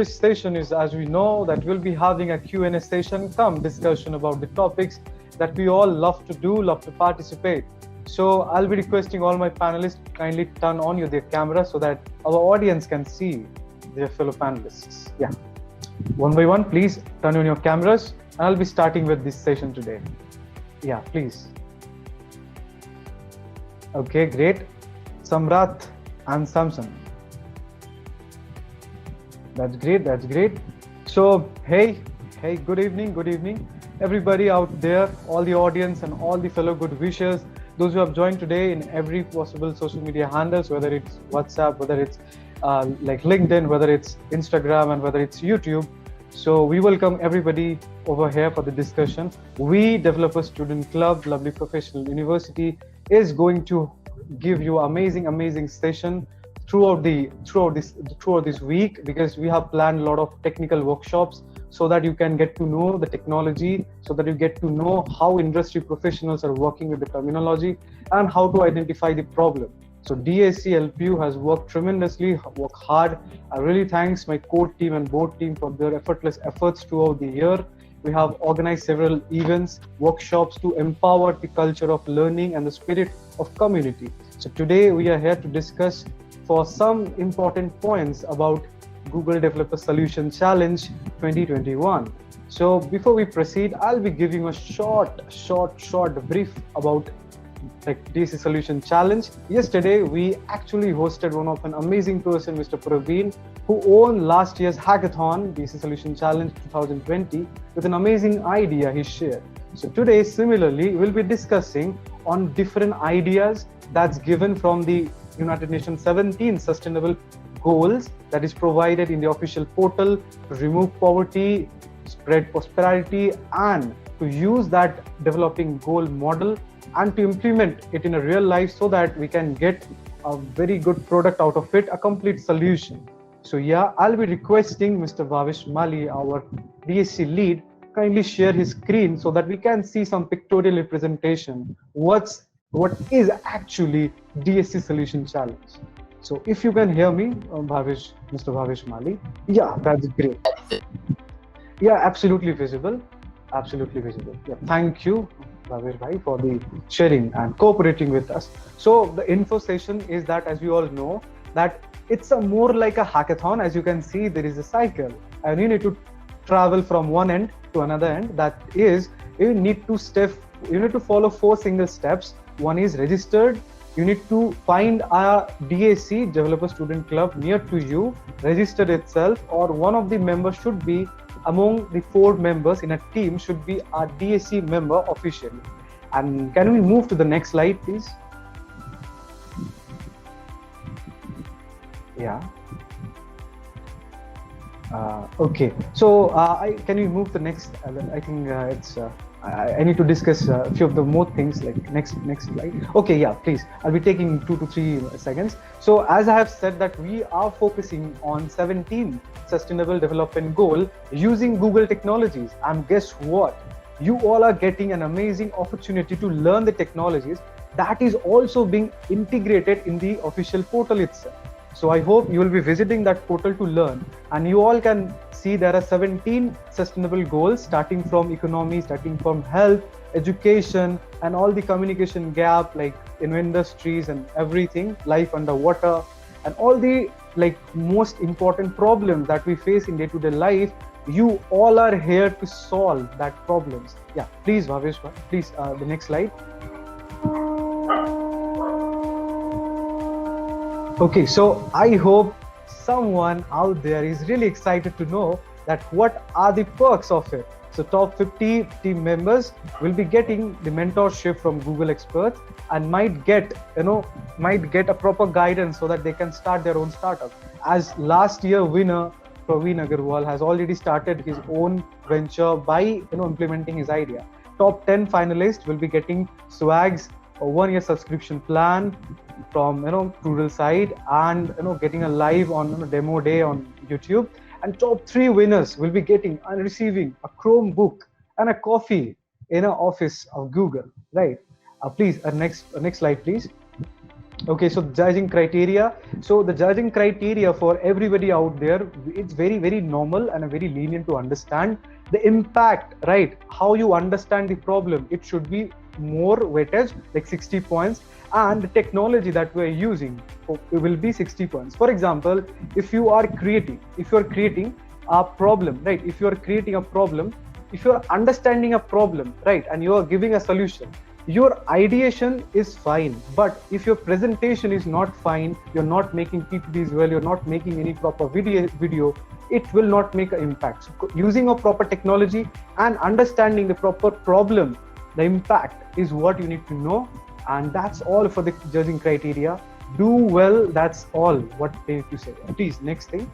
today's session is, as we know, that we'll be having a Q&A session, come discussion about the topics that we all love to do, love to participate. So I'll be requesting all my panelists kindly turn on their camera so that our audience can see their fellow panelists. Yeah, one by one, please turn on your cameras. I'll be starting with this session today. Yeah, please. Okay, great. Samrat and Samson. That's great. That's great. So, hey, good evening, everybody out there, all the audience and all the fellow good wishers, those who have joined today in every possible social media handles, whether it's WhatsApp, whether it's like LinkedIn, whether it's Instagram, and whether it's YouTube. So we welcome everybody over here for the discussion. We Developer Student Club, Lovely Professional University, is going to give you amazing session throughout this week, because we have planned a lot of technical workshops so that you can get to know the technology, so that you get to know how industry professionals are working with the terminology and how to identify the problem. So DAC LPU has worked tremendously, worked hard. I really thanks my core team and board team for their effortless efforts throughout the year. We have organized several events, workshops to empower the culture of learning and the spirit of community. So today we are here to discuss for some important points about Google Developer Solution Challenge 2021. So before we proceed, I'll be giving a short brief about like DAC Solution Challenge. Yesterday, we actually hosted one of an amazing person, Mr. Praveen, who won last year's hackathon, DAC Solution Challenge 2020, with an amazing idea he shared. So today, similarly, we'll be discussing on different ideas that's given from the United Nations 17 Sustainable Goals that is provided in the official portal to remove poverty, spread prosperity, and to use that developing goal model and to implement it in a real life so that we can get a very good product out of it, a complete solution. So yeah, I'll be requesting Mr. Bhavish Mali, our DSC lead, kindly share his screen so that we can see some pictorial representation. What is actually DSC Solution Challenge? So if you can hear me, Mr. Bhavish Mali. Yeah, that's great. Yeah, absolutely visible. Yeah, thank you, Bhavish Bhai, for the sharing and cooperating with us. So the info session is that, as we all know, that it's a more like a hackathon. As you can see, there is a cycle and you need to travel from one end to another end. That is, you need to follow 4 single steps. One is registered. You need to find a DAC Developer Student Club near to you, register itself, or one of the members should be among the 4 members in a team should be a DAC member officially. And can we move to the next slide, please? Yeah. Okay. So can we move the next? I think I need to discuss a few of the more things, like next slide. Okay, yeah, please. I'll be taking 2 to 3 seconds. So as I have said that we are focusing on 17 Sustainable Development Goal using Google technologies. And guess what? You all are getting an amazing opportunity to learn the technologies that is also being integrated in the official portal itself. So I hope you will be visiting that portal to learn, and you all can see there are 17 sustainable goals, starting from economy, starting from health, education, and all the communication gap, like in industries and everything, life underwater, and all the like most important problems that we face in day-to-day life. You all are here to solve that problems. Yeah, please, Bhavesh, please, the next slide. Okay, so I hope someone out there is really excited to know that what are the perks of it. So top 50 team members will be getting the mentorship from Google experts and might get a proper guidance so that they can start their own startup. As last year winner Praveen Agarwal has already started his own venture by implementing his idea. Top 10 finalists will be getting swags, a 1-year subscription plan from Trudel side, and getting a live on demo day on YouTube. And top 3 winners will be getting and receiving a Chromebook and a coffee in an office of Google. Right? Please, next slide, please. Okay, so judging criteria. So the judging criteria for everybody out there, it's very, very normal and very lenient to understand the impact, right? How you understand the problem. It should be more weightage, like 60 points, and the technology that we're using will be 60 points. For example, if you are creating a problem, right? If you are creating a problem, if you're understanding a problem, right, and you are giving a solution, your ideation is fine, but if your presentation is not fine, you're not making ppts well, you're not making any proper video, it will not make an impact. So using a proper technology and understanding the proper problem, the impact is what you need to know. And that's all for the judging criteria. Do well, that's all what they need to say. Please, next thing.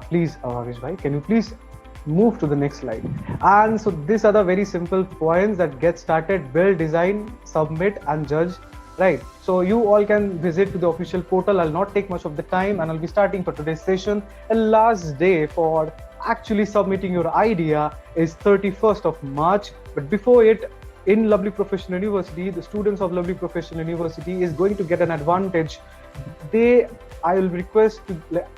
Please, Avish bhai, can you please move to the next slide? And so these are the very simple points that get started: build, design, submit, and judge, right? So you all can visit to the official portal. I'll not take much of the time, and I'll be starting for today's session. And last day for actually submitting your idea is 31st of March. But before it, in Lovely Professional University, the students of Lovely Professional University is going to get an advantage. I will request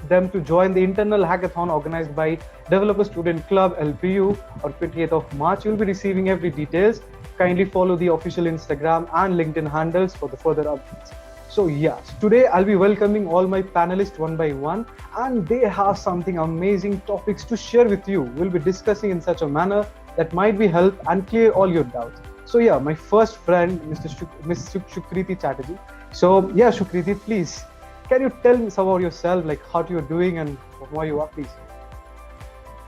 them to join the internal hackathon organized by Developer Student Club LPU on 28th of March. You will be receiving every details. Kindly follow the official Instagram and LinkedIn handles for the further updates. So yes, today I'll be welcoming all my panelists one by one, and they have something amazing topics to share with you. We'll be discussing in such a manner that might be help and clear all your doubts. So yeah, my first friend, Ms. Sukriti Chatterjee. So yeah, Sukriti, please, can you tell me some about yourself, like how you're doing and why you are, please?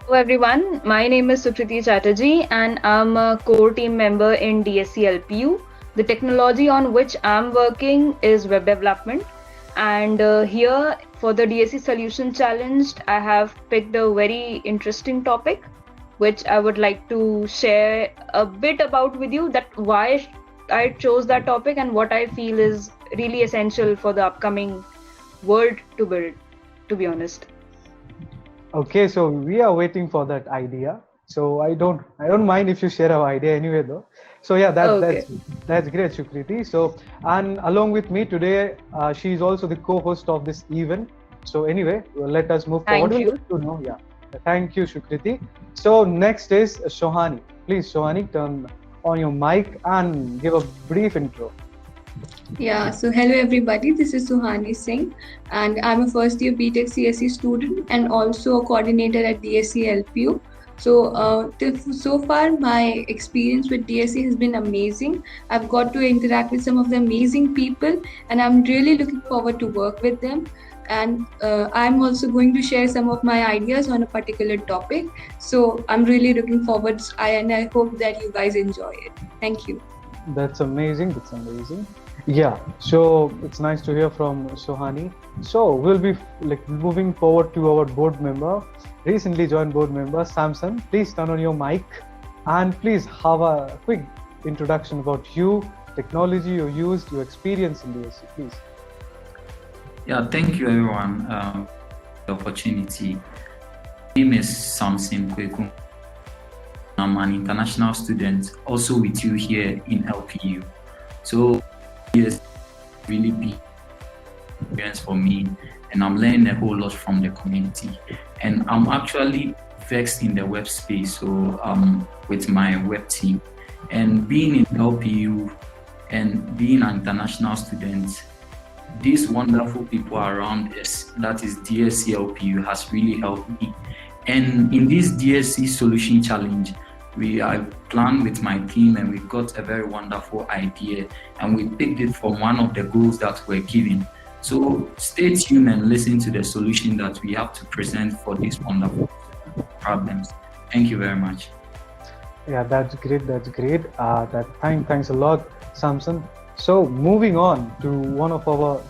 Hello everyone, my name is Sukriti Chatterjee and I'm a core team member in DSC LPU. The technology on which I'm working is web development, and here for the DSC Solution Challenge, I have picked a very interesting topic which I would like to share a bit about with you, that why I chose that topic and what I feel is really essential for the upcoming world to build, to be honest. Okay, so we are waiting for that idea. So I don't mind if you share our idea anyway though. So yeah, that's great, Sukriti. So, and along with me today, she is also the co-host of this event. So anyway, let us move forward. Thank you. To know, yeah. Thank you, Sukriti. So next is Shohani. Please, Shohani, turn on your mic and give a brief intro. Yeah, so hello everybody, this is Suhani Singh and I'm a first year BTech CSE student and also a coordinator at DSC LPU. So far my experience with DSC has been amazing. I've got to interact with some of the amazing people and I'm really looking forward to work with them. And I'm also going to share some of my ideas on a particular topic. So I'm really looking forward and I hope that you guys enjoy it. Thank you. That's amazing. That's amazing. Yeah, so it's nice to hear from Sohani. So we'll be moving forward to our board member, recently joined board member, Samson. Please turn on your mic and please have a quick introduction about you, technology you used, your experience in DSC, please. Yeah, thank you everyone for the opportunity. My name is Samson Kweku. I'm an international student, also with you here in LPU. So yes, really big experience for me, and I'm learning a whole lot from the community. And I'm actually versed in the web space, so with my web team. And being in LPU and being an international student, these wonderful people around us, that is DSC LPU, has really helped me. And in this DSC Solution Challenge, I planned with my team and we got a very wonderful idea and we picked it from one of the goals that we're given. So stay tuned and listen to the solution that we have to present for these wonderful problems. Thank you very much. Yeah, that's great. Thanks a lot, Samson. So moving on to one of our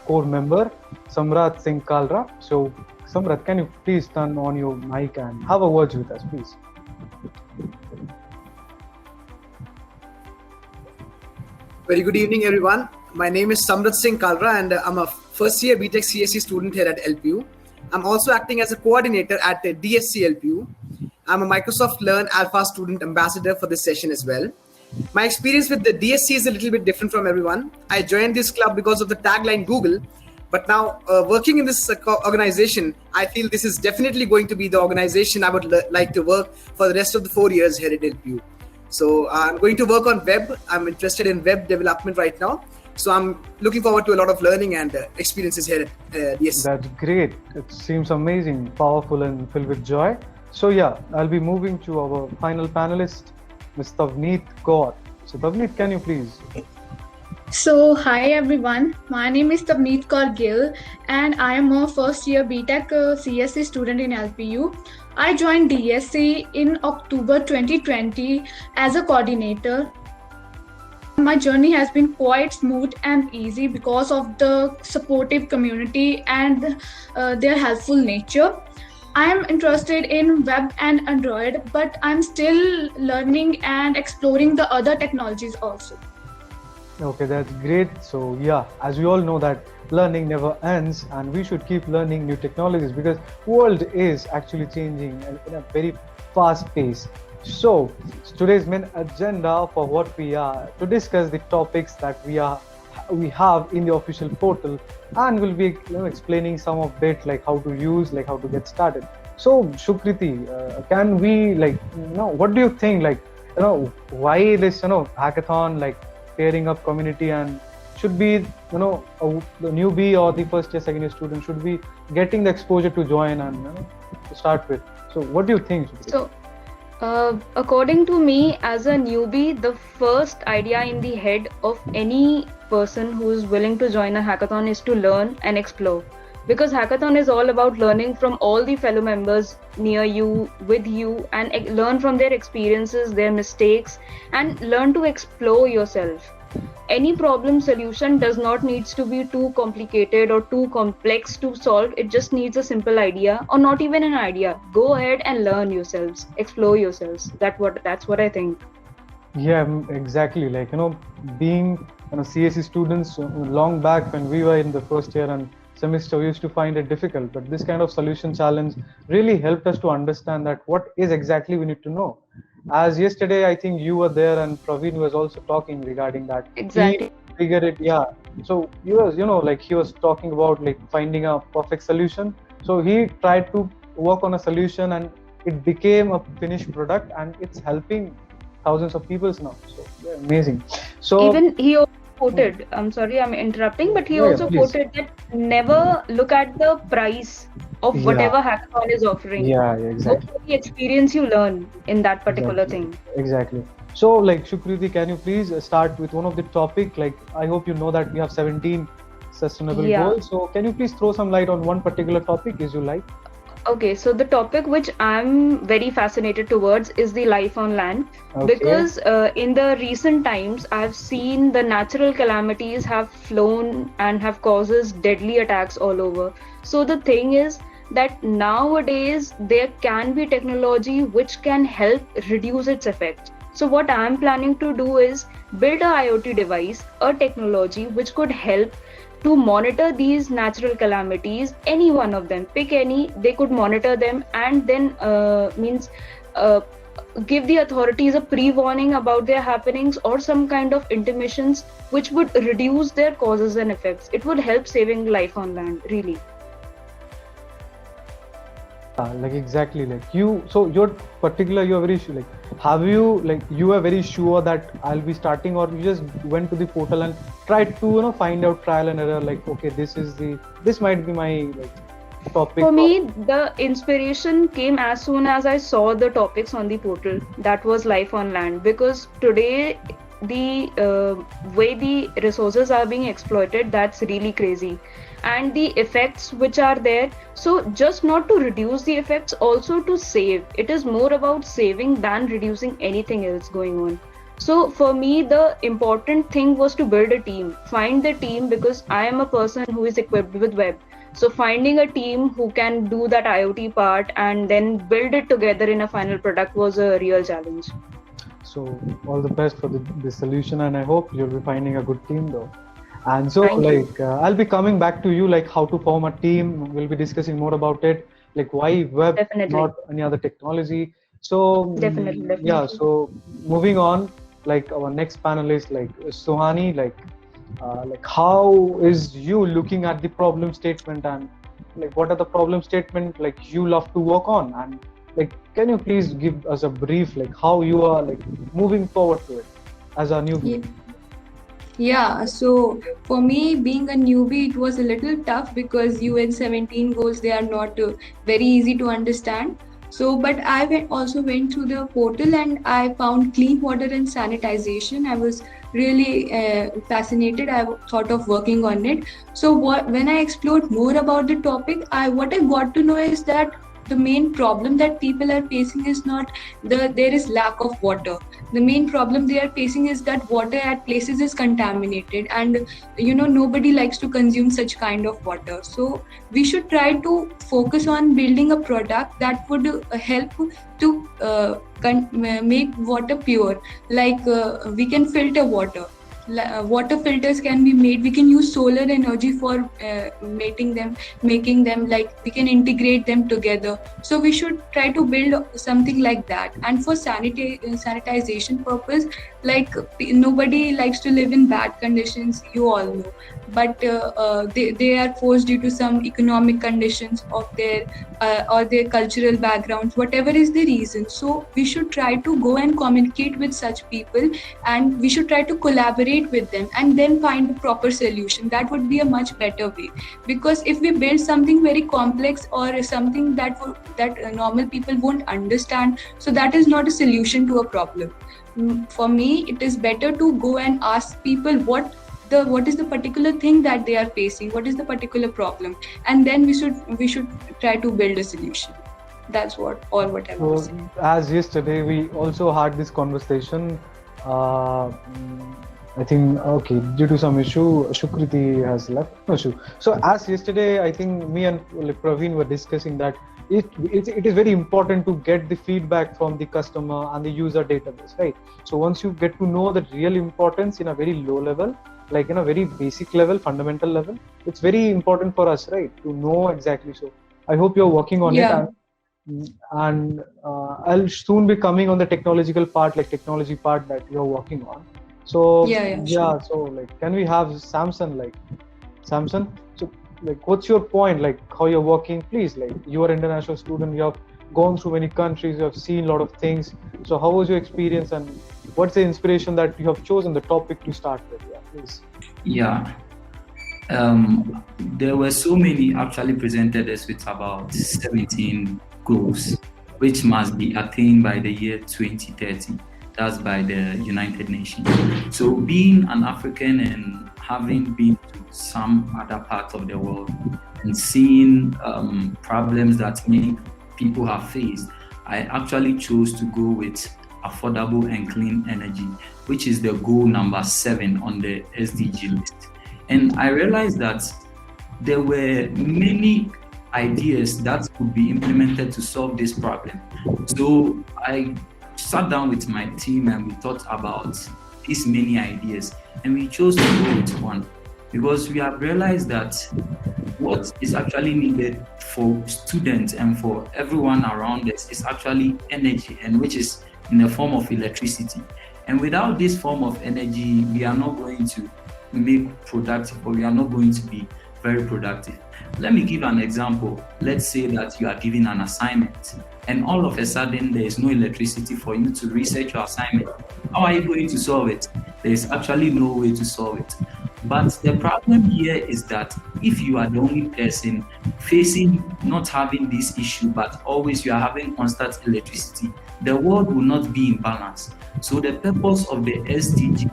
core member, Samrat Singh Kalra. So Samrat, can you please turn on your mic and have a word with us, please? Very good evening, everyone. My name is Samrat Singh Kalra and I'm a first year BTech CSE student here at LPU. I'm also acting as a coordinator at DSC LPU. I'm a Microsoft Learn Alpha student ambassador for this session as well. My experience with the DSC is a little bit different from everyone. I joined this club because of the tagline Google, but now working in this organization, I feel this is definitely going to be the organization I would like to work for the rest of the 4 years here at LPU. So I'm going to work on web. I'm interested in web development right now. So I'm looking forward to a lot of learning and experiences here at DSC. That's great. It seems amazing, powerful, and filled with joy. So yeah, I'll be moving to our final panelist, Ms. Tavneet Kaur. So Tavneet, can you please? So, hi everyone, my name is Tavneet Kaur Gill and I am a first year BTech CSE student in LPU. I joined DSC in October 2020 as a coordinator. My journey has been quite smooth and easy because of the supportive community and their helpful nature. I am interested in web and Android, but I'm still learning and exploring the other technologies also. Okay, that's great. So yeah, as we all know that learning never ends and we should keep learning new technologies because world is actually changing in a very fast pace. So today's main agenda for what we are to discuss the topics that we have in the official portal, and we'll be explaining some of it, like how to use, like how to get started. So Shukriti, can we what do you think, why this hackathon, like pairing up community, and should be the newbie or the first year second year student should be getting the exposure to join and to start with. So what do you think, Shukriti? So according to me, as a newbie, the first idea in the head of any person who is willing to join a hackathon is to learn and explore, because hackathon is all about learning from all the fellow members near you, with you, and learn from their experiences, their mistakes, and learn to explore yourself. Any problem solution does not needs to be too complicated or too complex to solve. It just needs a simple idea, or not even an idea. Go ahead and learn yourselves, explore yourselves. That's what I think. Yeah, exactly. Like being CSE students long back when we were in the first year and semester, we used to find it difficult, but this kind of solution challenge really helped us to understand that what is exactly we need to know. As yesterday, I think you were there and Praveen was also talking regarding that. Exactly. He figured it, yeah. So he was, he was talking about like finding a perfect solution. So he tried to work on a solution and it became a finished product and it's helping thousands of people now. So yeah, amazing. So even he also quoted, I'm sorry I'm interrupting, but he also quoted that never look at the price of whatever hackathon is offering. Yeah, exactly. Go for the experience you learn in that particular thing. Exactly. So like Shukriti, can you please start with one of the topic? Like I hope you know that we have 17 sustainable goals. So can you please throw some light on one particular topic as you like? Okay, so the topic which I'm very fascinated towards is the life on land, because in the recent times I've seen the natural calamities have flown and have causes deadly attacks all over. So the thing is that nowadays there can be technology which can help reduce its effect. So what I'm planning to do is build a IoT device, a technology which could help to monitor these natural calamities, any one of them, pick any, they could monitor them and then give the authorities a pre-warning about their happenings or some kind of intimations which would reduce their causes and effects. It would help saving life on land, really. Like exactly, like you, so you're particular, you're very sure, like have you, like you were very sure that I'll be starting, or you just went to the portal and tried to find out trial and error, like okay, this might be my topic? For me, the inspiration came as soon as I saw the topics on the portal, that was life on land, because today the way the resources are being exploited, that's really crazy, and the effects which are there. So just not to reduce the effects, also to save. It is more about saving than reducing anything else going on. So for me, the important thing was to build a team, find the team, because I am a person who is equipped with web. So finding a team who can do that IoT part and then build it together in a final product was a real challenge. So all the best for the solution, and I hope you'll be finding a good team though. And so I'll be coming back to you, like how to form a team. We'll be discussing more about it, like why web, not any other technology. So Definitely. yeah, so moving on, like our next panelist, like Suhani, like how is you looking at the problem statement, and like what are the problem statement like you love to work on, and like can you please give us a brief like how you are like moving forward to it as a newbie? Yeah, so for me, being a newbie, it was a little tough because UN 17 goals, they are not very easy to understand. So, but also went through the portal and I found clean water and sanitization. I was really fascinated. I thought of working on it. So, when I explored more about the topic, what I got to know is that the main problem that people are facing is not there is lack of water. The main problem they are facing is that water at places is contaminated, and nobody likes to consume such kind of water. So we should try to focus on building a product that would help to make water pure, like we can filter water. Water filters can be made. We can use solar energy for making them, like we can integrate them together. So we should try to build something like that. And for sanitization purpose, like nobody likes to live in bad conditions, you all know, but they are forced due to some economic conditions of their or their cultural backgrounds, whatever is the reason. So we should try to go and communicate with such people, and we should try to collaborate with them and then find a proper solution. That would be a much better way, because if we build something very complex or something that normal people won't understand, so that is not a solution to a problem. For me, it is better to go and ask people what is the particular thing that they are facing, what is the particular problem, and then we should try to build a solution. That's what I was saying. As yesterday we also had this conversation, I think due to some issue Shukriti has left. No issue. So as yesterday I think me and Praveen were discussing that it is very important to get the feedback from the customer and the user database, right? So once you get to know the real importance in a very low level, like in a very basic level, fundamental level, it's very important for us, right, to know exactly. So I hope you're working on it, and I'll soon be coming on the technology part that you're working on. So Sure. so like can we have Samson? So like what's your point, like how you're working? Please, like you are an international student, you have gone through many countries, you have seen a lot of things. So how was your experience, and what's the inspiration that you have chosen the topic to start with? Yeah, please. Yeah. There were so many actually presented us with about 17 goals, which must be attained by the year 2030. That's by the United Nations. So being an African and having been to some other parts of the world and seeing problems that many people have faced, I actually chose to go with affordable and clean energy, which is the goal number 7 on the SDG list. And I realized that there were many ideas that could be implemented to solve this problem. So I sat down with my team and we thought about these many ideas, and we chose to go with one because we have realized that what is actually needed for students and for everyone around us is actually energy, and which is in the form of electricity. And without this form of energy, we are not going to make productive, or we are not going to be very productive. Let me give an example. Let's say that you are given an assignment and all of a sudden there is no electricity for you to research your assignment. How are you going to solve it? There is actually no way to solve it. But the problem here is that if you are the only person facing not having this issue, but always you are having constant electricity, the world will not be in balance. So the purpose of the SDG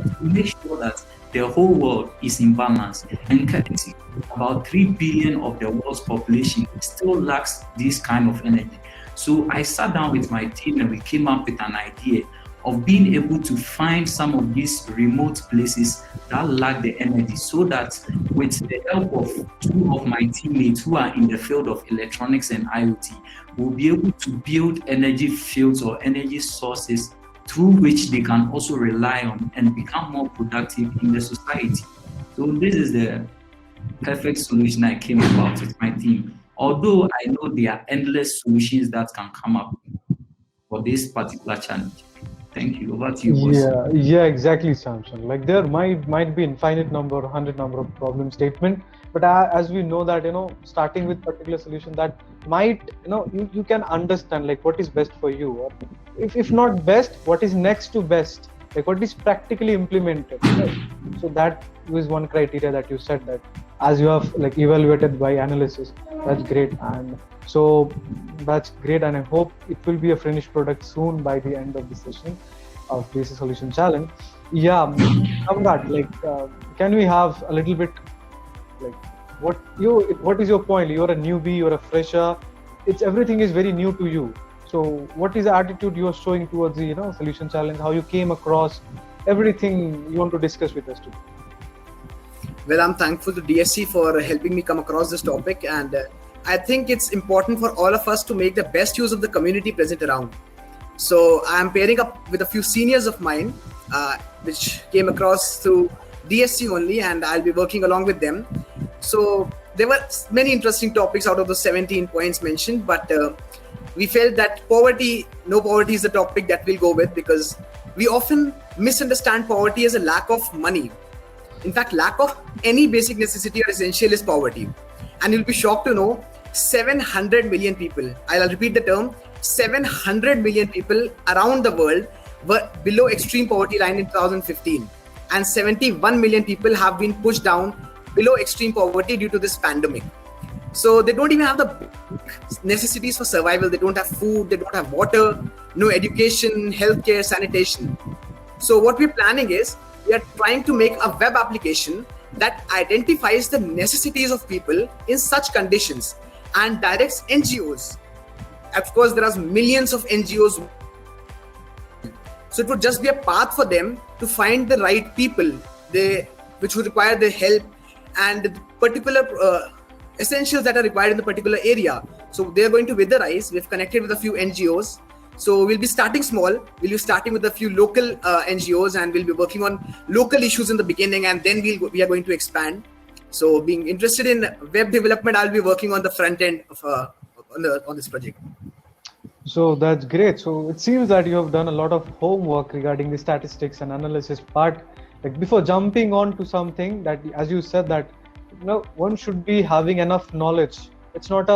is to make sure that the whole world is in balance. And currently, about 3 billion of the world's population still lacks this kind of energy. So I sat down with my team and we came up with an idea of being able to find some of these remote places that lack the energy, so that with the help of 2 of my teammates who are in the field of electronics and IoT, we'll be able to build energy fields or energy sources through which they can also rely on and become more productive in the society. So this is the perfect solution I came about with my team. Although I know there are endless solutions that can come up for this particular challenge. Thank you. Over to you, boss. Yeah, exactly, Samson. Like there might be infinite number, 100 number of problem statement, but as we know that starting with particular solution that might you can understand like what is best for you, or if not best, what is next to best, like what is practically implemented. Right? So that was one criteria that you said that as you have like evaluated by analysis. That's great, and so that's great, and I hope it will be a finished product soon by the end of the session of DSC Solution Challenge. Yeah, Amrat, like, can we have a little bit, like, what is your point? You're a newbie, you're a fresher. Everything is very new to you. So, what is the attitude you are showing towards the Solution Challenge? How you came across everything you want to discuss with us today? Well, I'm thankful to DSC for helping me come across this topic, and I think it's important for all of us to make the best use of the community present around. So I'm pairing up with a few seniors of mine, which came across through DSC only, and I'll be working along with them. So there were many interesting topics out of the 17 points mentioned, but we felt that no poverty is the topic that we'll go with, because we often misunderstand poverty as a lack of money. In fact, lack of any basic necessity or essential is poverty. And you'll be shocked to know 700 million people, I'll repeat the term, 700 million people around the world were below extreme poverty line in 2015. And 71 million people have been pushed down below extreme poverty due to this pandemic. So they don't even have the necessities for survival. They don't have food, they don't have water, no education, healthcare, sanitation. So what we're planning is, we are trying to make a web application that identifies the necessities of people in such conditions and directs NGOs. Of course, there are millions of NGOs. So it would just be a path for them to find the right people, which would require their help and the particular essentials that are required in the particular area. So they're going to weatherize. We've connected with a few NGOs. So we'll be starting small. We'll be starting with a few local NGOs, and we'll be working on local issues in the beginning, and then we are going to expand. So being interested in web development, I'll be working on the front end of on this project. So that's great. So it seems that you have done a lot of homework regarding the statistics and analysis part. Like before jumping on to something that, as you said, that one should be having enough knowledge. It's not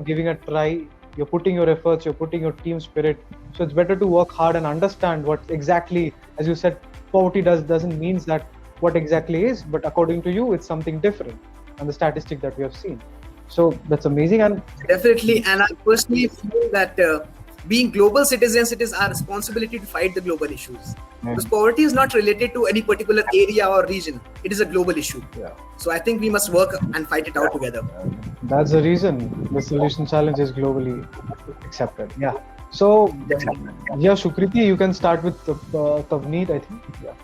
giving a try. You're putting your efforts, you're putting your team spirit. So it's better to work hard and understand what exactly, as you said, poverty doesn't mean that what exactly is, but according to you, it's something different. And the statistic that we have seen. So that's amazing. And definitely, and I personally feel that being global citizens, it is our responsibility to fight the global issues. Because poverty is not related to any particular area or region. It is a global issue. Yeah. So I think we must work and fight it out together. That's the reason the Solution Challenge is globally accepted. Yeah. So, yeah, Shukriti, you can start with Tavneet, I think. Yeah.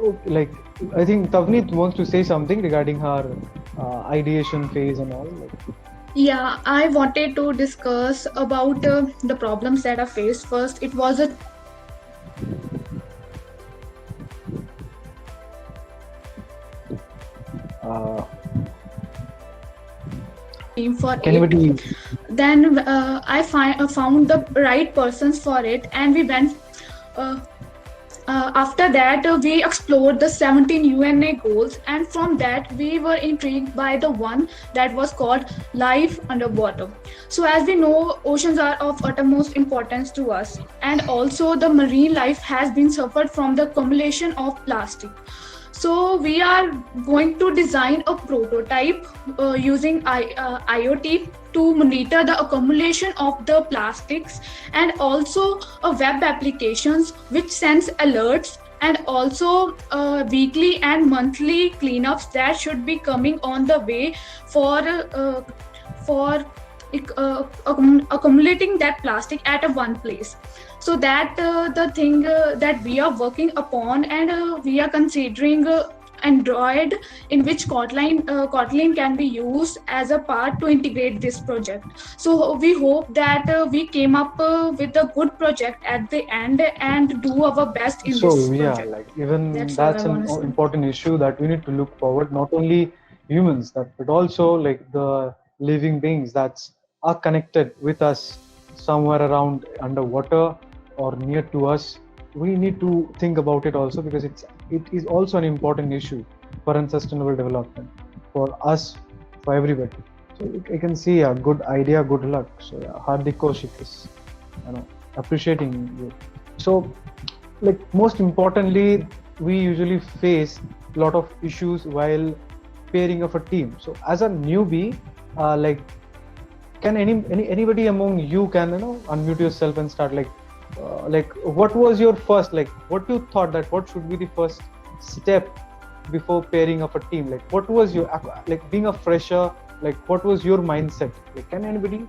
Okay, I think Tavneet wants to say something regarding her ideation phase and all. Yeah, I wanted to discuss about the problems that I faced. First, it was a team for it. Then I found the right persons for it, and we went. After that, we explored the 17 UNA goals, and from that, we were intrigued by the one that was called life underwater. So, as we know, oceans are of utmost importance to us, and also the marine life has been suffered from the accumulation of plastic. So, we are going to design a prototype using IoT to monitor the accumulation of the plastics, and also a web applications which sends alerts, and also weekly and monthly cleanups that should be coming on the way for accumulating that plastic at one place. So that the thing that we are working upon, and we are considering Android, in which Kotlin can be used as a part to integrate this project. So we hope that we came up with a good project at the end and do our best in this project. So yeah, that's an important issue that we need to look forward. Not only humans, but also the living beings that are connected with us somewhere around underwater or near to us, we need to think about it also, because it is also an important issue for unsustainable development for us, for everybody. So I can see a good idea, good luck. So yeah, Hardik Kaushik is, appreciating you. So, like, most importantly, we usually face a lot of issues while pairing of a team. So as a newbie, can anybody among you can unmute yourself and start, what was your first, what you thought that what should be the first step before pairing of a team? Like, what was your, being a fresher, what was your mindset? Can anybody?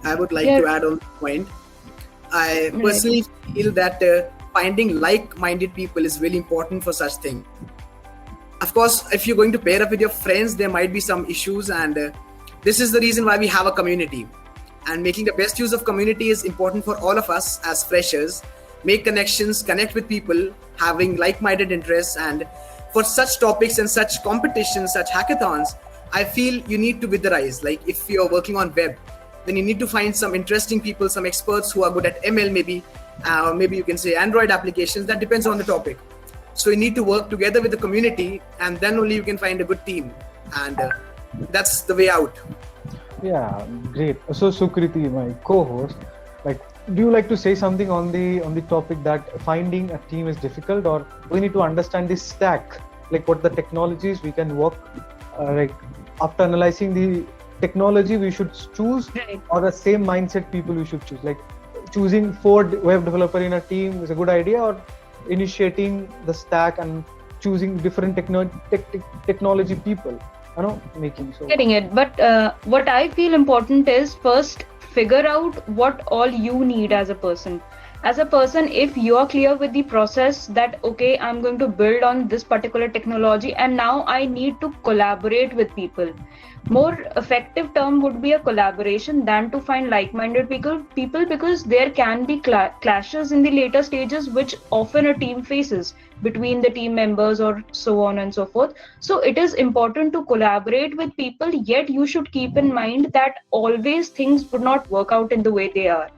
I would like to add on the point. I personally feel that finding like-minded people is really important for such thing. Of course, if you're going to pair up with your friends, there might be some issues, and this is the reason why we have a community. And making the best use of community is important for all of us as freshers. Make connections, connect with people, having like-minded interests. And for such topics and such competitions, such hackathons, I feel you need to witherize. Like, if you're working on web, then you need to find some interesting people, some experts who are good at ML maybe, maybe you can say Android applications. That depends on the topic. So you need to work together with the community, and then only you can find a good team. And that's the way out. Yeah, great. So Sukriti, my co-host, do you like to say something on the topic that finding a team is difficult, or we need to understand this stack, what the technologies we can work, after analyzing the technology we should choose, or the same mindset people we should choose? Choosing 4 web developer in a team is a good idea, or initiating the stack and choosing different technology people? Making so. Getting it, but what I feel important is first figure out what all you need as a person. As a person, if you are clear with the process that, okay, I'm going to build on this particular technology and now I need to collaborate with people. More effective term would be a collaboration than to find like-minded people, because there can be clashes in the later stages, which often a team faces between the team members or so on and so forth. So it is important to collaborate with people, yet you should keep in mind that always things would not work out in the way they are.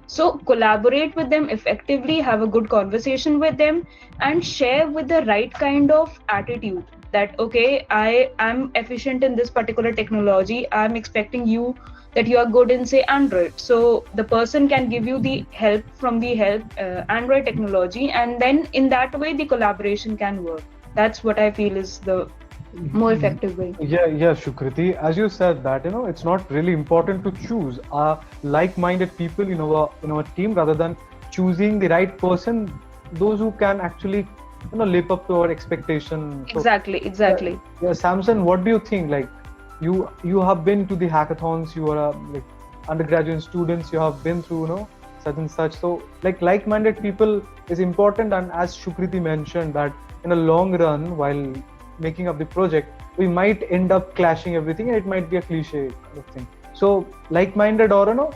So collaborate with them effectively, have a good conversation with them, and share with the right kind of attitude that, okay, I am efficient in this particular technology. I'm expecting you that you are good in, say, Android. So the person can give you the help from the Android technology, and then in that way the collaboration can work. That's what I feel is the more effective way. Yeah, Sukriti, as you said that, it's not really important to choose like-minded people in our team, rather than choosing the right person, those who can actually live up to our expectation. Exactly. Yeah, Samson, what do you think? You have been to the hackathons, you are undergraduate students, you have been through such and such. So like-minded people is important, and as Sukriti mentioned that in a long run, while making up the project, we might end up clashing everything, and it might be a cliche kind of thing. So like-minded, or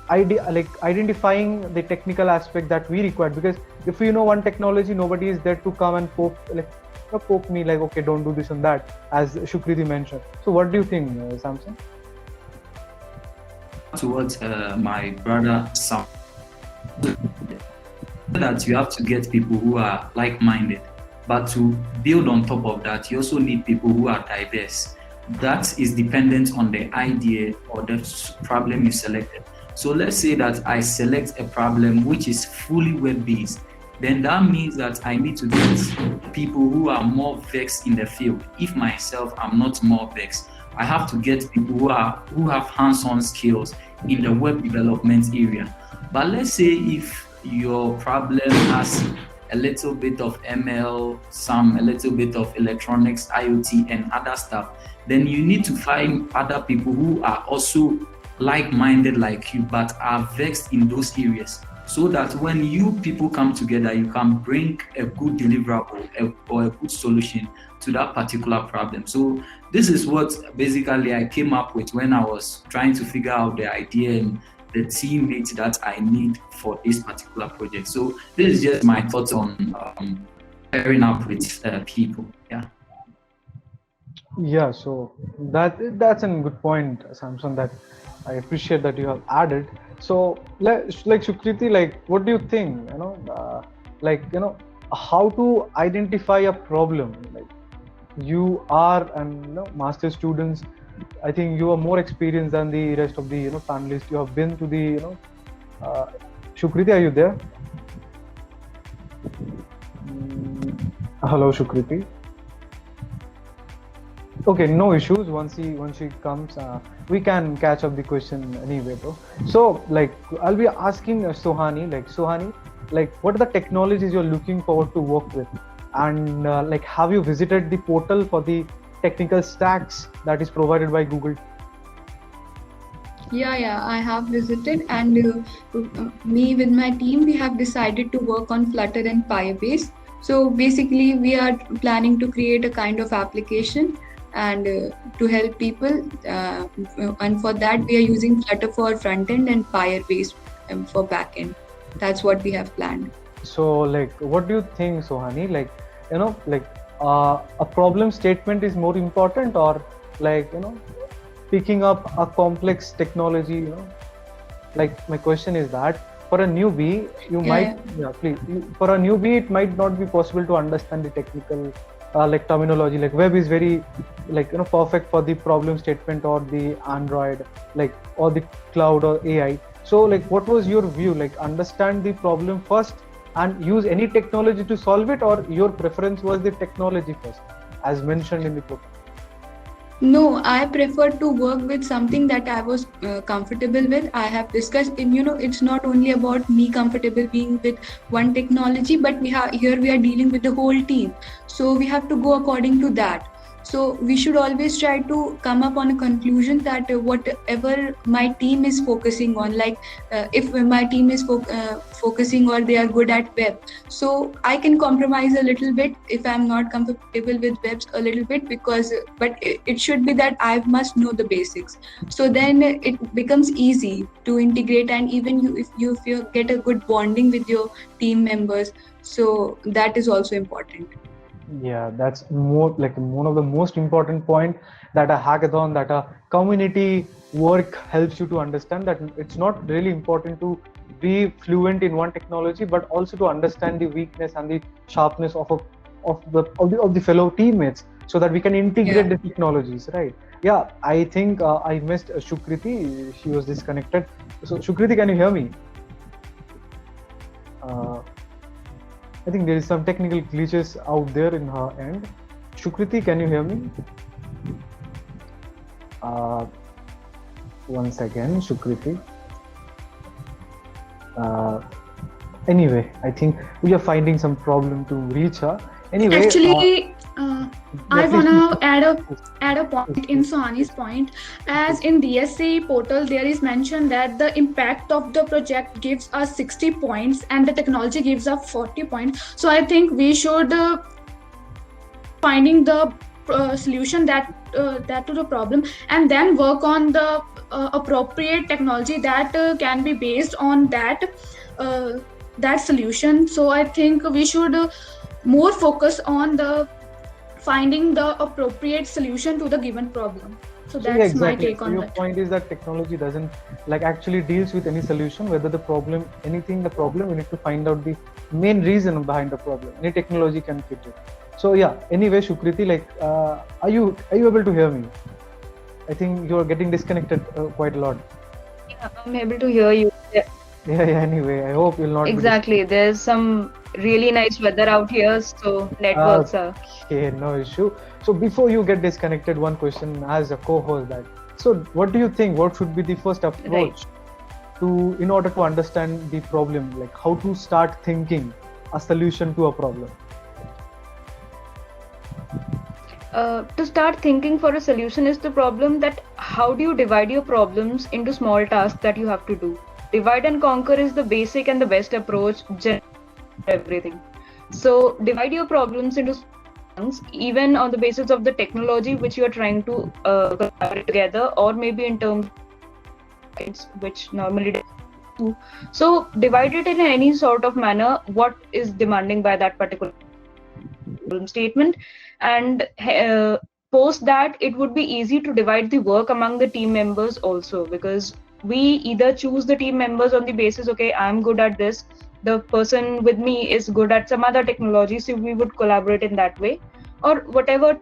identifying the technical aspect that we require, because if we know one technology, nobody is there to come and poke me okay, don't do this and that, as Sukriti mentioned. So what do you think, Samson? Towards my brother Sam, that you have to get people who are like-minded, but to build on top of that, you also need people who are diverse. That is dependent on the idea or the problem you selected. So let's say that I select a problem which is fully web-based, then that means that I need to get people who are more versed in the field. If myself, I'm not more versed, I have to get people who have hands-on skills in the web development area. But let's say if your problem has a little bit of ML, a little bit of electronics, IoT, and other stuff, then you need to find other people who are also like-minded like you, but are versed in those areas, so that when you people come together, you can bring a good deliverable or a good solution to that particular problem. So this is what basically I came up with when I was trying to figure out the idea and the teammates that I need for this particular project. So this is just my thoughts on pairing up with people. Yeah. Yeah, so that's a good point, Samson. That I appreciate that you have added. So, like Shukriti, like, what do you think? Like, how to identify a problem? Like, you are and master students. I think you are more experienced than the rest of the panelists. You have been to the uh, Shukriti, are you there? Hello, Shukriti. Okay, no issues. Once she comes, we can catch up the question anyway, though. So, like, I'll be asking Sohani, like, what are the technologies you're looking forward to work with, and like, have you visited the portal for the technical stacks that is provided by Google? Yeah, I have visited, and me with my team, we have decided to work on Flutter and Firebase. So basically, we are planning to create a kind of application and to help people. And for that, we are using Flutter for front end and Firebase for back end. That's what we have planned. So, like, what do you think, Sohani? Like, like, a problem statement is more important, or like, picking up a complex technology? Like, my question is that for a newbie, please. For a newbie, it might not be possible to understand the technical, like, terminology. Like, web is very, like, perfect for the problem statement or the Android, like, or the cloud or AI. So, like, what was your view? Like, understand the problem first and use any technology to solve it, or your preference was the technology first, as mentioned in the book? No, I prefer to work with something that I was comfortable with. I have discussed, and it's not only about me comfortable being with one technology, but we are dealing with the whole team. So we have to go according to that. So we should always try to come up on a conclusion that whatever my team is focusing on, like if my team is focusing or they are good at web, so I can compromise a little bit if I'm not comfortable with webs a little bit, but it should be that I must know the basics. So then it becomes easy to integrate, and even if you get a good bonding with your team members, so that is also important. Yeah, that's more like one of the most important point, that a hackathon, that a community work helps you to understand that it's not really important to be fluent in one technology, but also to understand the weakness and the sharpness of the fellow teammates, so that we can integrate the technologies, right? Yeah, I think I missed Shukriti. She was disconnected. So, Shukriti, can you hear me? I think there is some technical glitches out there in her end. Shukriti, can you hear me? Once again, Shukriti. Anyway, I think we are finding some problem to reach her. Anyway, Actually, I wanna add a point in Sohani's point. As in DSC portal, there is mentioned that the impact of the project gives us 60 points and the technology gives us 40 points. So I think we should finding the solution that to the problem, and then work on the appropriate technology that can be based on that solution. So I think we should more focus on the finding the appropriate solution to the given problem. So that's yeah, exactly. my take on your that. point is that technology doesn't like actually deals with any solution, whether the problem, anything the problem, we need to find out the main reason behind the problem. Any technology can fit it. So yeah, anyway, Shukriti, like, are you able to hear me? I think you're getting disconnected quite a lot. Yeah, I'm able to hear you. Yeah, anyway, I hope you'll not Exactly. There's some really nice weather out here, so networks are. Okay, no issue. So before you get disconnected, one question as a co-host that. So what do you think? What should be the first approach in order to understand the problem? Like, how to start thinking a solution to a problem? To start thinking for a solution is the problem that how do you divide your problems into small tasks that you have to do. Divide and conquer is the basic and the best approach everything. So divide your problems into chunks, even on the basis of the technology which you are trying to collaborate together, or maybe in terms which normally do. So divide it in any sort of manner what is demanding by that particular problem statement, and post that, it would be easy to divide the work among the team members also, because we either choose the team members on the basis, okay, I'm good at this, the person with me is good at some other technology, so we would collaborate in that way, or whatever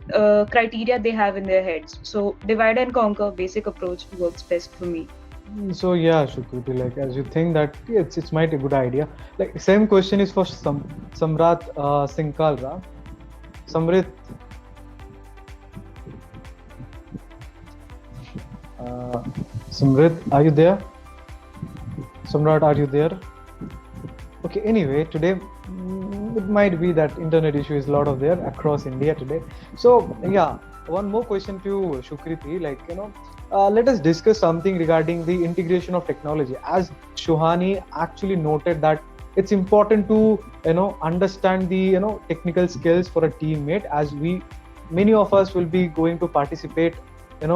criteria they have in their heads. So divide and conquer basic approach works best for me. So yeah, Shukruti, like as you think that it's might a good idea. Like same question is for Samrat Singh Kalra. Samrit, Samrit, are you there? Samrat, are you there? Okay, anyway, today it might be that internet issue is a lot of there across India today. So yeah, one more question to Shukriti, like, let us discuss something regarding the integration of technology. As Shuhani actually noted that it's important to, understand the, technical skills for a teammate, as many of us will be going to participate, in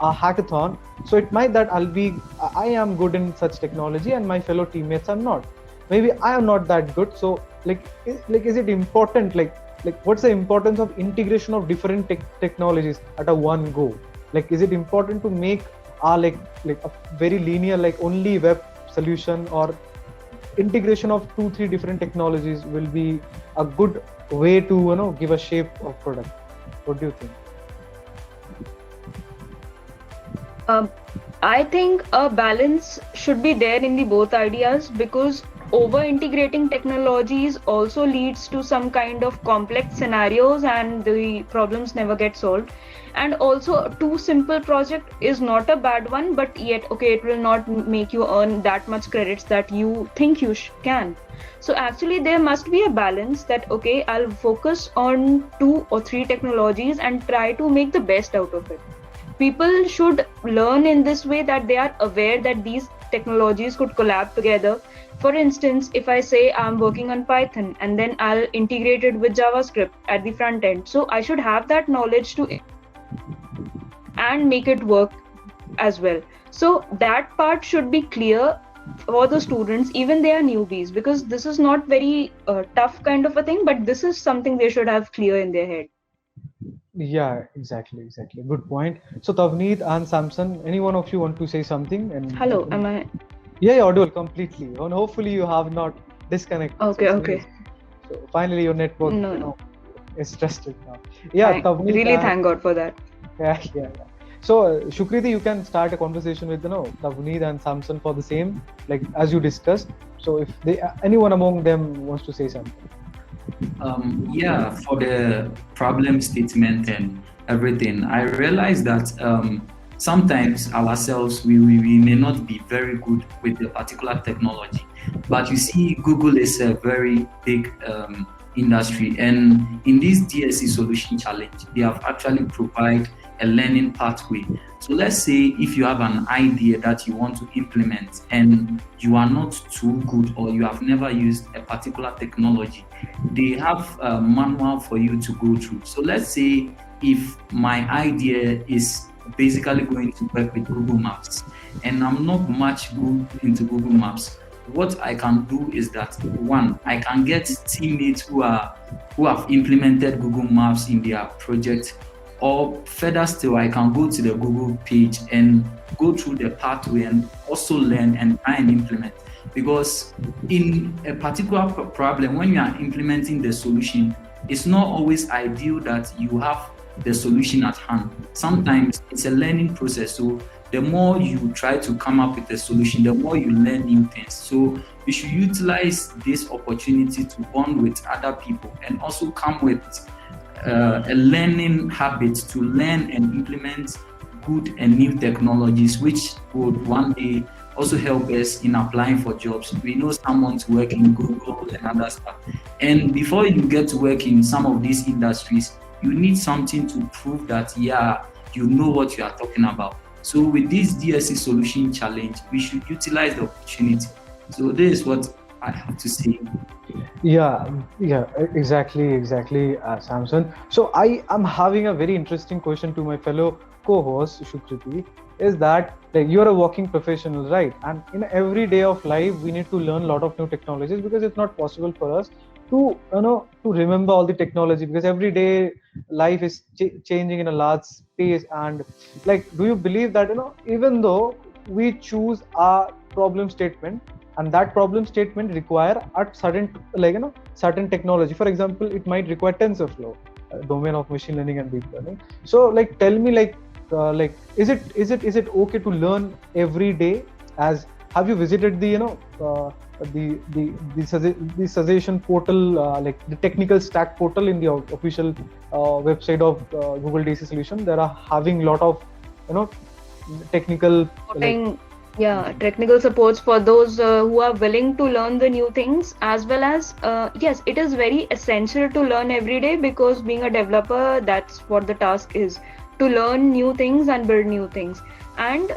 a hackathon. So it might that I am good in such technology and my fellow teammates are not. Maybe I am not that good. So is it important, like what's the importance of integration of different technologies at a one go? Like, is it important to make like a very linear, like only web solution, or integration of 2-3 different technologies will be a good way to give a shape of product? What do you think? I think a balance should be there in the both ideas, because over integrating technologies also leads to some kind of complex scenarios and the problems never get solved. And also, a too simple project is not a bad one, but yet, okay, it will not make you earn that much credits that you think you can. So actually there must be a balance that, okay, I'll focus on 2 or 3 technologies and try to make the best out of it. People should learn in this way, that they are aware that these technologies could collab together. For instance, if I say I'm working on Python and then I'll integrate it with JavaScript at the front end, so I should have that knowledge to and make it work as well. So that part should be clear for the students, even they are newbies, because this is not very tough kind of a thing, but this is something they should have clear in their head. Yeah, exactly. Good point. So Tavneet and Samson, any one of you want to say something? And Hello, am I? Yeah, audible completely. And hopefully you have not disconnected. Okay. So finally your network No. is trusted now. Yeah, Tavneet. Really thank God for that. Yeah. So Shukriti, you can start a conversation with Tavneet and Samson for the same, like as you discussed. So if anyone among them wants to say something. For the problem statement and everything, I realized that sometimes ourselves we may not be very good with the particular technology, but you see, Google is a very big industry, and in this DSE solution challenge, they have actually provided a learning pathway. So let's say if you have an idea that you want to implement and you are not too good, or you have never used a particular technology, they have a manual for you to go through. So let's say if my idea is basically going to work with Google Maps and I'm not much good into Google Maps, what I can do is that, one, I can get teammates who have implemented Google Maps in their project, or further still, I can go to the Google page and go through the pathway and also learn and try and implement. Because in a particular problem, when you are implementing the solution, it's not always ideal that you have the solution at hand. Sometimes it's a learning process. So the more you try to come up with a solution, the more you learn new things. So you should utilize this opportunity to bond with other people and also come with a learning habit to learn and implement good and new technologies, which would one day also help us in applying for jobs. We know someone to work in Google and other stuff. And before you get to work in some of these industries, you need something to prove that, you know what you are talking about. So with this DSE solution challenge, we should utilize the opportunity. So this is what I have to say. Yeah, exactly, Samson. So I am having a very interesting question to my fellow co-host Shukriti, is that, like, you're a working professional, right? And in every day of life, we need to learn a lot of new technologies, because it's not possible for us to to remember all the technology, because every day life is changing in a large space. And like, do you believe that even though we choose a problem statement, and that problem statement require a certain certain technology, for example it might require TensorFlow, domain of machine learning and deep learning. So like, tell me, is it okay to learn every day? As have you visited the the suggestion portal, like the technical stack portal in the official website of Google DC Solution? There are having a lot of technical technical supports for those who are willing to learn the new things, as well as yes, it is very essential to learn every day, because being a developer, that's what the task is, to learn new things and build new things. And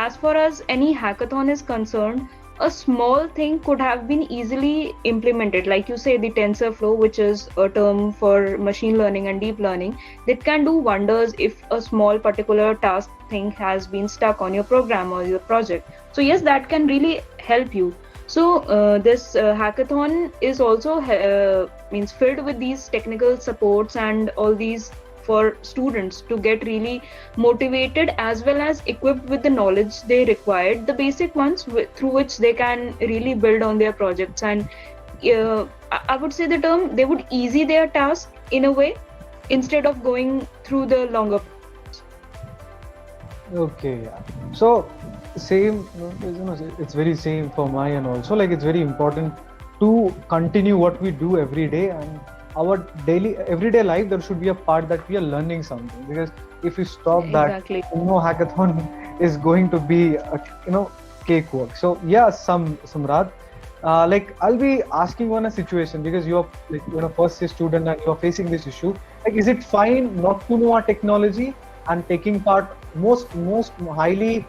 as far as any hackathon is concerned, a small thing could have been easily implemented, like you say, the TensorFlow, which is a term for machine learning and deep learning, that can do wonders if a small particular task thing has been stuck on your program or your project. So yes, that can really help you. So this hackathon is also means filled with these technical supports and all these for students to get really motivated, as well as equipped with the knowledge they required, the basic ones through which they can really build on their projects. And I would say the term, they would easy their task in a way, instead of going through the longer. Okay, yeah. So same, it's very same for my end also. Like, it's very important to continue what we do every day, and our daily everyday life, there should be a part that we are learning something, because if you stop Exactly. that, hackathon is going to be cakewalk. So yeah, Samrat, like, I'll be asking on a situation, because you are like first year student and you are facing this issue. Like, is it fine not to know our technology and taking part most highly,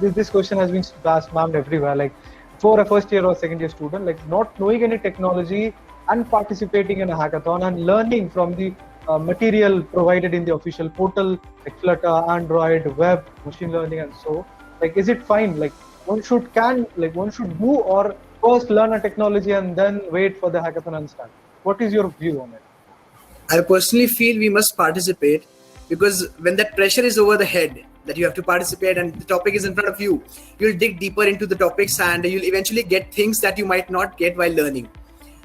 this question has been asked, ma'am, everywhere, like, for a first year or second year student, like, not knowing any technology and participating in a hackathon and learning from the material provided in the official portal, like Flutter, Android, web, machine learning, and so, like, is it fine? Like, one should do, or first learn a technology and then wait for the hackathon and start? What is your view on it? I personally feel we must participate, because when that pressure is over the head that you have to participate and the topic is in front of you, you'll dig deeper into the topics and you'll eventually get things that you might not get while learning.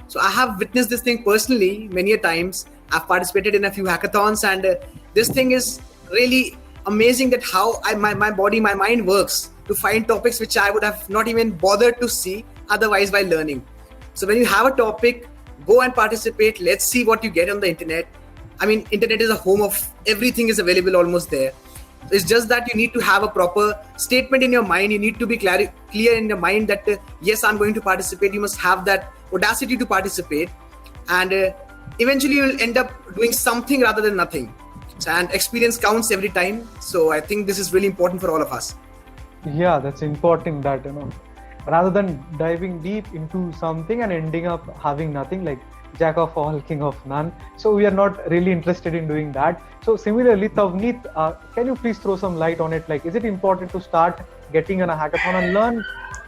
So I have witnessed this thing personally many a times. I've participated in a few hackathons, and this thing is really amazing, that how my mind works to find topics which I would have not even bothered to see otherwise while learning. So when you have a topic, go and participate. Let's see what you get on the internet. I mean, internet is a home of everything, is available almost there. It's just that you need to have a proper statement in your mind. You need to be clear in your mind that yes, I'm going to participate. You must have that audacity to participate, and eventually you'll end up doing something rather than nothing. And experience counts every time. So I think this is really important for all of us. Yeah, that's important, that rather than diving deep into something and ending up having nothing, like jack of all, king of none. So we are not really interested in doing that. So similarly, Tavneet, can you please throw some light on it? Like, is it important to start getting on a hackathon and learn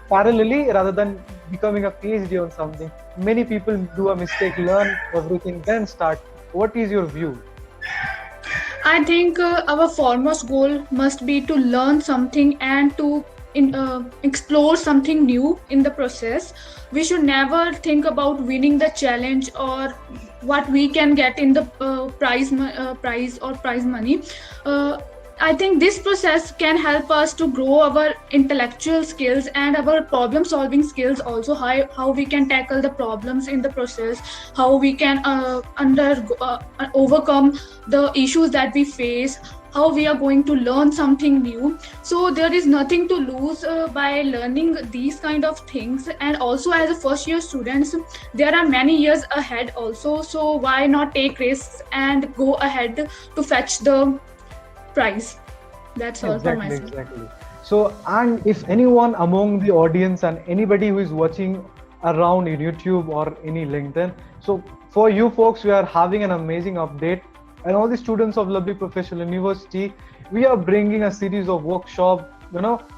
parallelly rather than becoming a PhD on something? Many people do a mistake, learn everything, then start. What is your view? I think our foremost goal must be to learn something and to explore something new in the process. We should never think about winning the challenge or what we can get in the prize money. I think this process can help us to grow our intellectual skills and our problem solving skills also, how we can tackle the problems in the process, how we can overcome the issues that we face, how we are going to learn something new. So there is nothing to lose by learning these kind of things. And also, as a first year students, there are many years ahead also, so why not take risks and go ahead to fetch the prize. That's all for myself. Exactly. So, and if anyone among the audience and anybody who is watching around in YouTube or any LinkedIn, so for you folks, we are having an amazing update. And all the students of Lovely Professional University, we are bringing a series of workshops,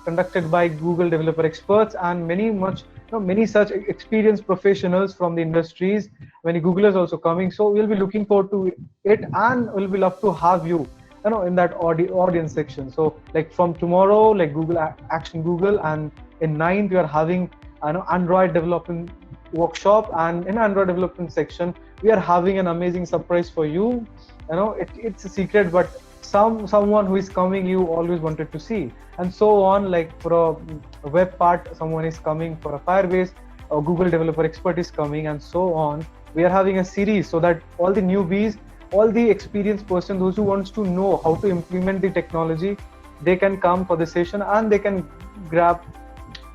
conducted by Google developer experts and many much many such experienced professionals from the industries, many Googlers also coming. So we'll be looking forward to it, and we'll be love to have you, in that audience section. So like from tomorrow, like Google Action Google, and in 9th we are having Android development workshop, and in Android development section we are having an amazing surprise for you. It's a secret, but someone who is coming you always wanted to see, and so on. Like for a web part, someone is coming. For a Firebase, a Google developer expert is coming, and so on. We are having a series so that all the newbies, all the experienced person, those who wants to know how to implement the technology, they can come for the session, and they can grab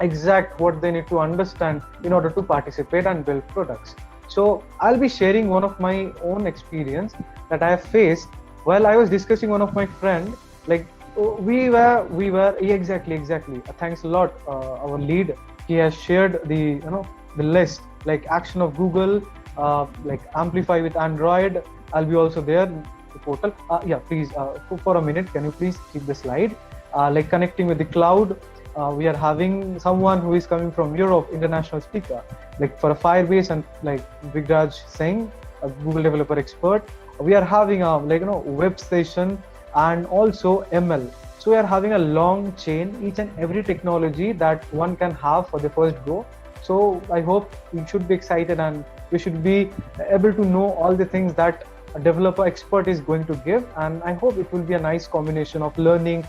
exact what they need to understand in order to participate and build products. So I'll be sharing one of my own experience that I have faced while I was discussing one of my friend. Like we were exactly. Thanks a lot, our lead. He has shared the the list, like action of Google, like Amplify with Android. I'll be also there, the portal. Yeah, please, for a minute, can you please keep the slide? Like connecting with the cloud. We are having someone who is coming from Europe, international speaker, like for a Firebase, and like Vigraj Singh, a Google developer expert. We are having a web station, and also ML. So we are having a long chain, each and every technology that one can have for the first go. So I hope you should be excited, and we should be able to know all the things that a developer expert is going to give. And I hope it will be a nice combination of learning,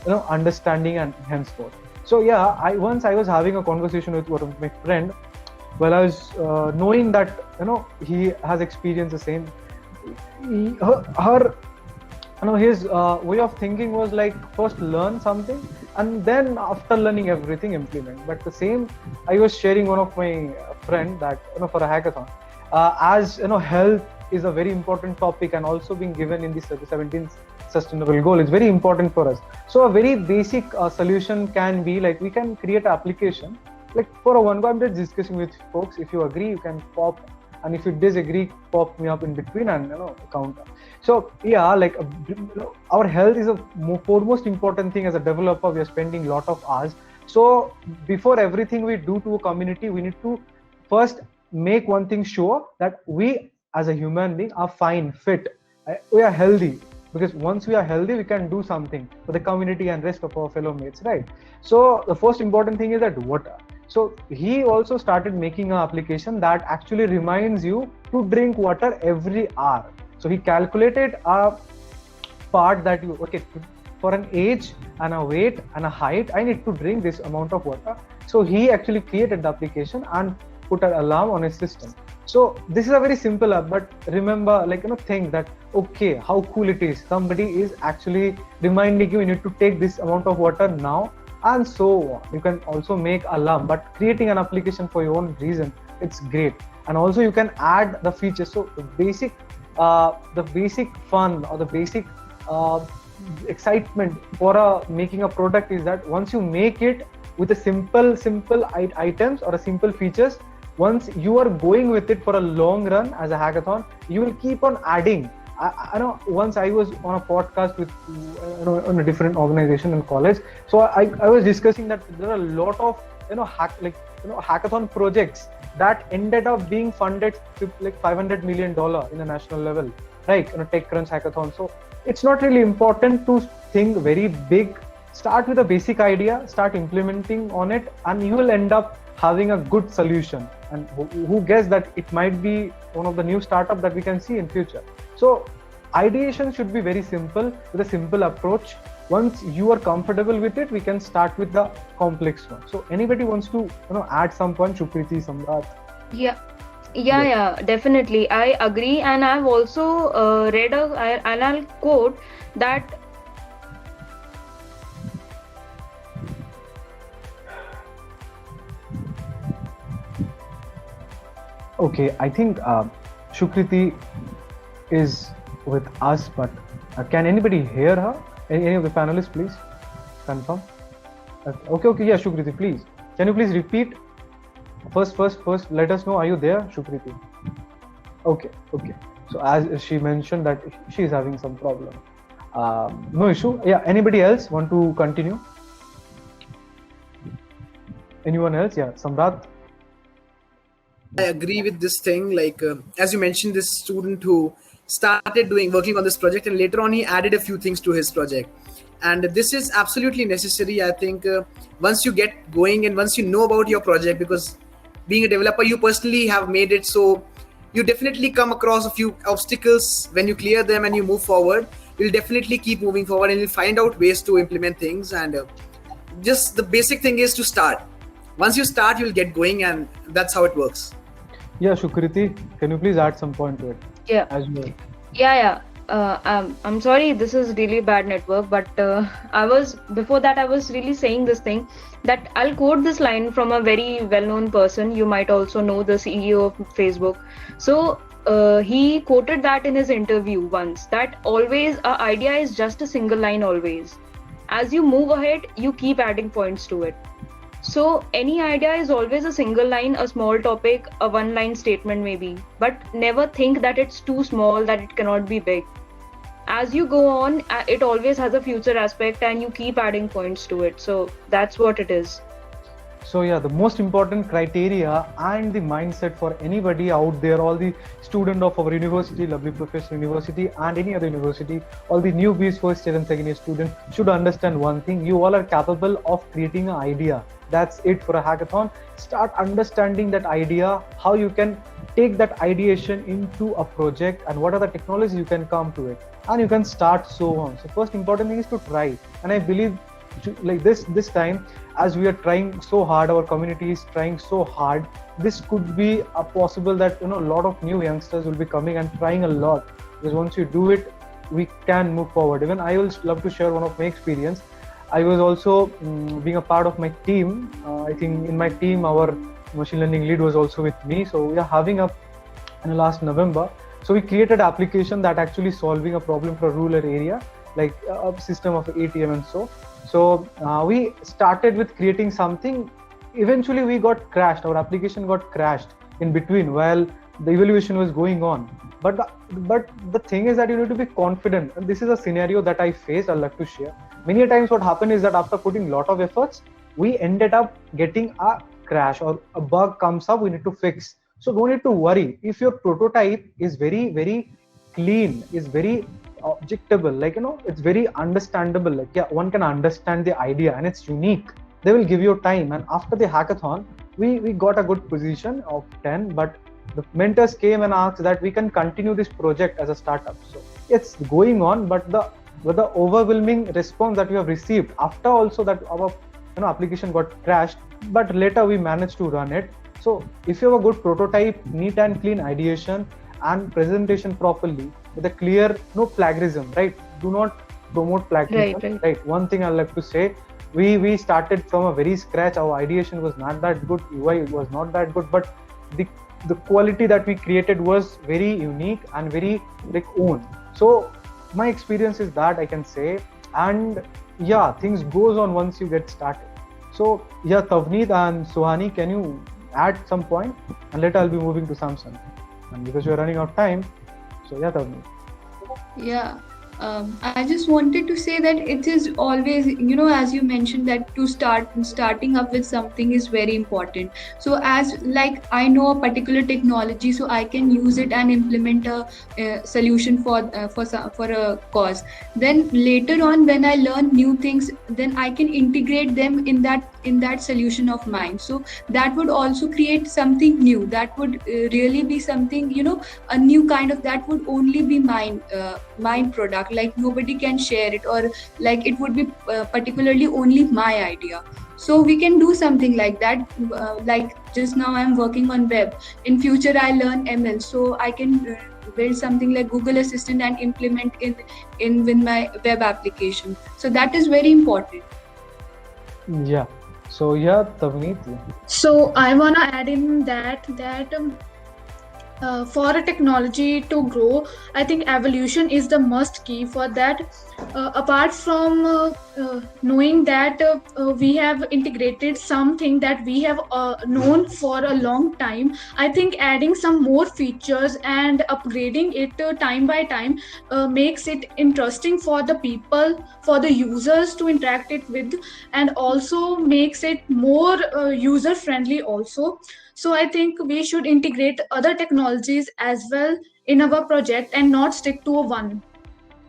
understanding, and henceforth. So yeah, once I was having a conversation with one of my friend. Well, I was knowing that he has experienced the same. His way of thinking was like first learn something, and then after learning everything, implement. But the same, I was sharing one of my friend that for a hackathon, as health is a very important topic, and also being given in the 17th sustainable goal is very important for us. So a very basic solution can be like we can create an application. Like for a one go, I'm just discussing with folks. If you agree, you can pop, and if you disagree, pop me up in between and counter. So yeah, like our health is a foremost important thing. As a developer, we are spending a lot of hours. So before everything we do to a community, we need to first make one thing sure that we as a human being are fine, fit, we are healthy. Because once we are healthy, we can do something for the community and rest of our fellow mates, right? So the first important thing is that water. So he also started making an application that actually reminds you to drink water every hour. So he calculated a part that for an age and a weight and a height, I need to drink this amount of water. So he actually created the application and put an alarm on his system. So this is a very simple app, but remember, think that, okay, how cool it is. Somebody is actually reminding you need to take this amount of water now, and so on. You can also make alarm, but creating an application for your own reason, it's great. And also you can add the features. So the basic fun or the basic excitement for making a product is that once you make it with a simple items or a simple features, once you are going with it for a long run as a hackathon, you will keep on adding. I know once I was on a podcast with on a different organization in college. So I was discussing that there are a lot of hackathon projects that ended up being funded to like $500 million in a national level, right? TechCrunch hackathon. So it's not really important to think very big. Start with a basic idea, start implementing on it, and you will end up having a good solution. And who guess that it might be one of the new startup that we can see in future. So ideation should be very simple with a simple approach. Once you are comfortable with it, we can start with the complex one. So anybody wants to add some point? Sukriti, Samrat? Yeah, definitely. I agree, and I've also read I'll quote that. Okay, I think Sukriti is with us, but can anybody hear her? Any of the panelists, please confirm. Okay, yeah, Sukriti, please. Can you please repeat? First, let us know, are you there, Sukriti? Okay. So as she mentioned that she is having some problem. No issue. Yeah, anybody else want to continue? Anyone else? Yeah, Samrat, I agree with this thing. Like as you mentioned, this student who started working on this project, and later on he added a few things to his project. And this is absolutely necessary. I think once you get going and once you know about your project, because being a developer, you personally have made it, so you definitely come across a few obstacles. When you clear them and you move forward, you'll definitely keep moving forward and you'll find out ways to implement things. And just the basic thing is to start. Once you start, you'll get going, and that's how it works. Yeah, Shukriti, can you please add some point to it? Yeah. As well. Yeah. I'm sorry, this is really bad network, but before that I was really saying this thing, that I'll quote this line from a very well-known person. You might also know the CEO of Facebook. So he quoted that in his interview once, that always a idea is just a single line always. As you move ahead, you keep adding points to it. So any idea is always a single line, a small topic, a one-line statement maybe, but never think that it's too small, that it cannot be big. As you go on, it always has a future aspect and you keep adding points to it. So that's what it is. So yeah, the most important criteria and the mindset for anybody out there, all the student of our university, Lovely Professional University, and any other university, all the newbies, first year and second year students should understand one thing: you all are capable of creating an idea. That's it for a hackathon. Start understanding that idea, how you can take that ideation into a project, and what are the technologies you can come to it, and you can start so on. So first important thing is to try. And I believe like this time, as we are trying so hard, our community is trying so hard, this could be a possible that a lot of new youngsters will be coming and trying a lot, because once you do it, we can move forward. Even I will love to share one of my experience. I was also being a part of my team. I think in my team, our machine learning lead was also with me. So we are having up in last November. So we created an application that actually solving a problem for a rural area, like a system of ATM and so. So we started with creating something. Eventually we got crashed. Our application got crashed in between while the evaluation was going on. But the thing is that you need to be confident. And this is a scenario that I faced. I'd like to share. Many times what happened is that after putting a lot of efforts, we ended up getting a crash or a bug comes up, we need to fix. So don't need to worry. If your prototype is very, very clean, is very objectable, like it's very understandable, like one can understand the idea and it's unique, they will give you time. And after the hackathon, we got a good position of 10, but the mentors came and asked that we can continue this project as a startup. So it's going on, but the overwhelming response that we have received after also that our application got crashed, but later we managed to run it. So if you have a good prototype, neat and clean ideation and presentation properly with a clear, no plagiarism, right? Do not promote plagiarism, right? One thing I like to say, we started from a very scratch. Our ideation was not that good, UI was not that good, but the quality that we created was very unique and very like own. So my experience is that I can say, and yeah, things goes on once you get started. So yeah, Tavneet and Suhani, can you add some point? And later I'll be moving to Samson. And because we're running out of time, so yeah, Tavneet. Yeah. I just wanted to say that it is always, as you mentioned, that starting up with something is very important. So as like I know a particular technology, so I can use it and implement a solution for a cause. Then later on, when I learn new things, then I can integrate them in that solution of mine. So that would also create something new. That would really be something, a new kind of, that would only be mine product. Like nobody can share it, or like it would be particularly only my idea. So we can do something like that. Like just now I'm working on web. In future I learn ML, so I can build something like Google Assistant and implement in with my web application. So that is very important. Yeah. So yeah, Tavneet. So I wanna add in that for a technology to grow, I think evolution is the must key for that. Apart from knowing that we have integrated something that we have known for a long time, I think adding some more features and upgrading it time by time makes it interesting for the people, for the users to interact it with, and also makes it more user friendly also. So I think we should integrate other technologies as well in our project and not stick to a one.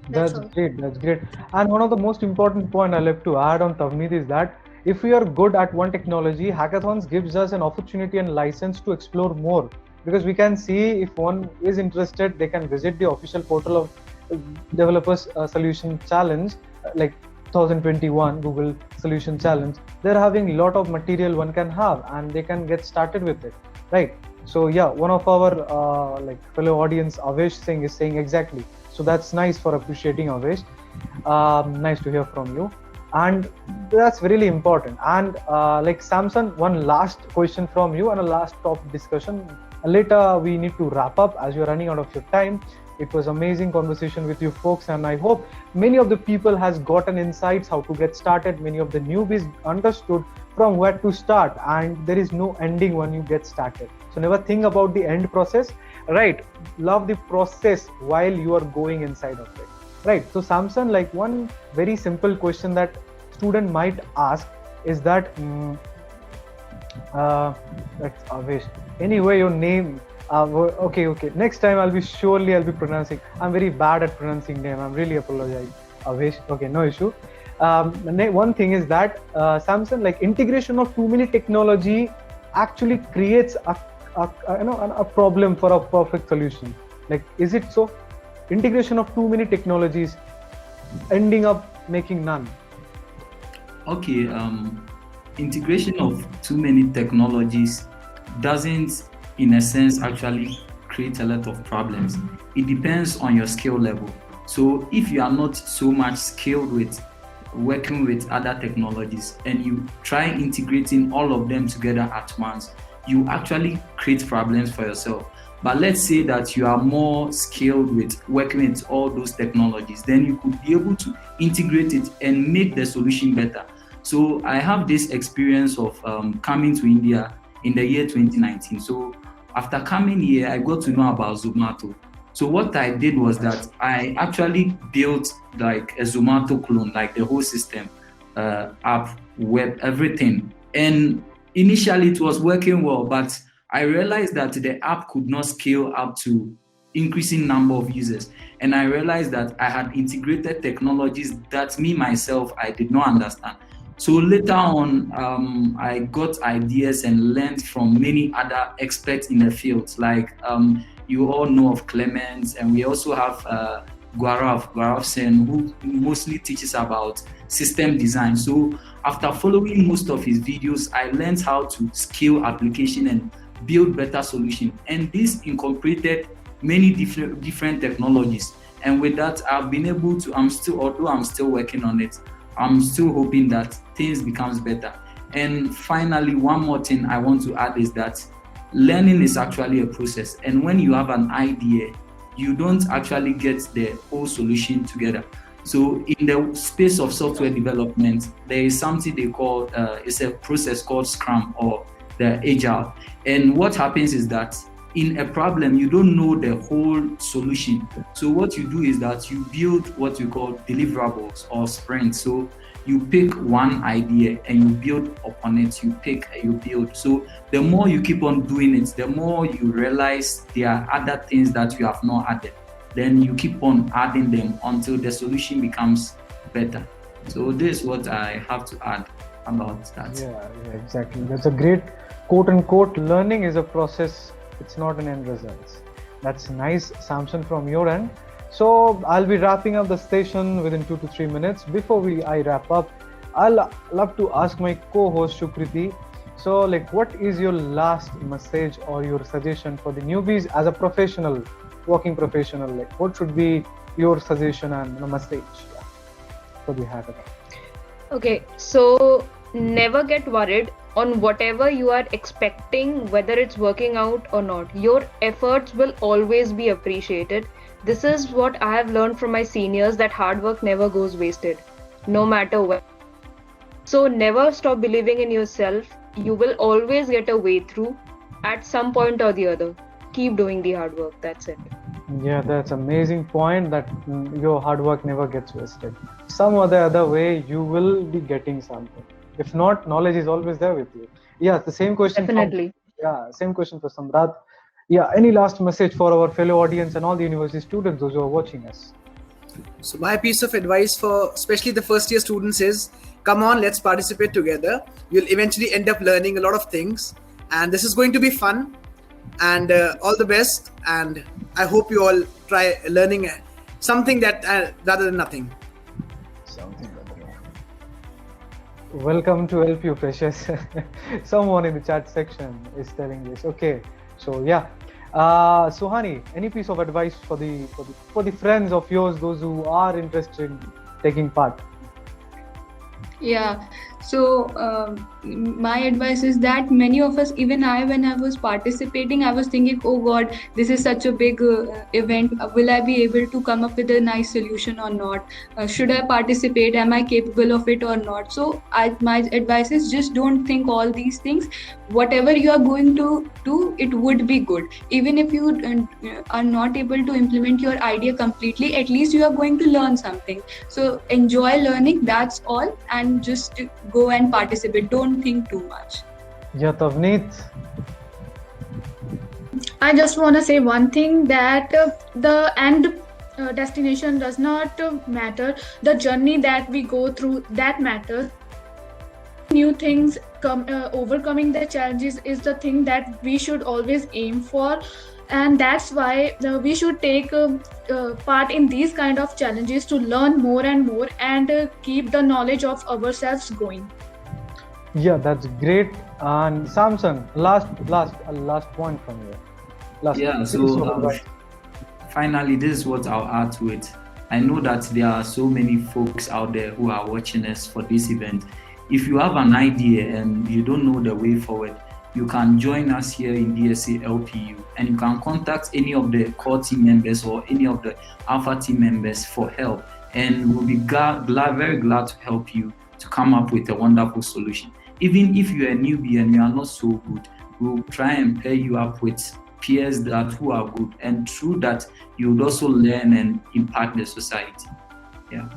That's all. Great. That's great. And one of the most important point I love to add on Tavneet is that if we are good at one technology, hackathons gives us an opportunity and license to explore more, because we can see if one is interested, they can visit the official portal of Developers Solution Challenge, like 2021 Google Solution Challenge. They're having a lot of material one can have, and they can get started with it, right? So yeah, one of our like fellow audience, Avesh Singh, is saying exactly. So that's nice for appreciating Avesh. Nice to hear from you, and that's really important. And like Samson, one last question from you and a last top discussion. Later we need to wrap up as you're running out of your time. It was amazing conversation with you folks, and I hope many of the people has gotten insights how to get started. Many of the newbies understood from where to start, and there is no ending when you get started. So never think about the end process, right? Love the process while you are going inside of it, right? So Samson, like one very simple question that student might ask is that that's Avesh. Anyway, your name. Okay. Next time I'll be pronouncing. I'm very bad at pronouncing name. I'm really apologize, Avesh. Okay, no issue. One thing is that Samson, like integration of too many technology actually creates a problem for a perfect solution. Like, is it so? Integration of too many technologies ending up making none. Okay, integration of too many technologies doesn't, in a sense, actually create a lot of problems. It depends on your skill level. So if you are not so much skilled with working with other technologies and you try integrating all of them together at once, you actually create problems for yourself. But let's say that you are more skilled with working with all those technologies, then you could be able to integrate it and make the solution better. So I have this experience of coming to India in the year 2019. So after coming here, I got to know about Zomato. So what I did was that I actually built like a Zomato clone, like the whole system, app, web, everything. And initially it was working well, but I realized that the app could not scale up to increasing number of users. And I realized that I had integrated technologies that me myself, I did not understand. So later on, I got ideas and learned from many other experts in the field. Like you all know of Clemens, and we also have Gaurav Sen, who mostly teaches about system design. So after following most of his videos, I learned how to scale application and build better solutions. And this incorporated many different technologies. And with that, I've been able to, although I'm still working on it, I'm still hoping that things becomes better. And finally, one more thing I want to add is that learning is actually a process. And when you have an idea, you don't actually get the whole solution together. So in the space of software development, there is something they call, it's a process called Scrum or the Agile. And what happens is that in a problem, you don't know the whole solution. So what you do is that you build what you call deliverables or sprints. So you pick one idea and you build upon it, you pick and you build. So the more you keep on doing it, the more you realize there are other things that you have not added. Then you keep on adding them until the solution becomes better. So this is what I have to add about that. Yeah, exactly. That's a great quote unquote, learning is a process. It's not an end result. That's nice, Samson, from your end. So I'll be wrapping up the session within 2 to 3 minutes. Before I wrap up, I'll love to ask my co-host Sukriti. So like, what is your last message or your suggestion for the newbies as a professional, working professional? Like, what should be your suggestion and message for the hackathon? Okay, so never get worried on whatever you are expecting, whether it's working out or not. Your efforts will always be appreciated. This is what I have learned from my seniors, that hard work never goes wasted, no matter what. So never stop believing in yourself. You will always get a way through at some point or the other. Keep doing the hard work. That's it. Yeah, that's amazing point, that your hard work never gets wasted. Some other way, you will be getting something. If not, knowledge is always there with you. Yeah, the same question. Definitely. Yeah, same question for Samrat. Yeah, any last message for our fellow audience and all the university students, those who are watching us? So my piece of advice for especially the first year students is, come on, let's participate together. You'll eventually end up learning a lot of things, and this is going to be fun. And all the best. And I hope you all try learning something that rather than nothing. Something like that. Welcome to LPU Precious. Someone in the chat section is telling this. Okay, so yeah. Suhani, any piece of advice for the friends of yours, those who are interested in taking part? Yeah, so my advice is that many of us, even I, when I was participating, I was thinking, oh God, this is such a big event. Will I be able to come up with a nice solution or not? Should I participate? Am I capable of it or not? So my advice is, just don't think all these things. Whatever you are going to do, it would be good. Even if you are not able to implement your idea completely, at least you are going to learn something. So enjoy learning, that's all, and just go and participate. Don't think too much. Yeah, Tavneet. I just want to say one thing, that the end destination does not matter. The journey that we go through, that matters. New things, overcoming the challenges is the thing that we should always aim for. And that's why we should take part in these kind of challenges to learn more and more, and keep the knowledge of ourselves going. Yeah, that's great. And Samson, last point from you. Finally, this is what I'll add to it. I know that there are so many folks out there who are watching us for this event. If you have an idea and you don't know the way forward, you can join us here in DSC LPU, and you can contact any of the core team members or any of the Alpha team members for help, and we'll be very glad to help you to come up with a wonderful solution. Even if you're a newbie and you are not so good, we'll try and pair you up with peers who are good, and through that you would also learn and impact the society. Yeah.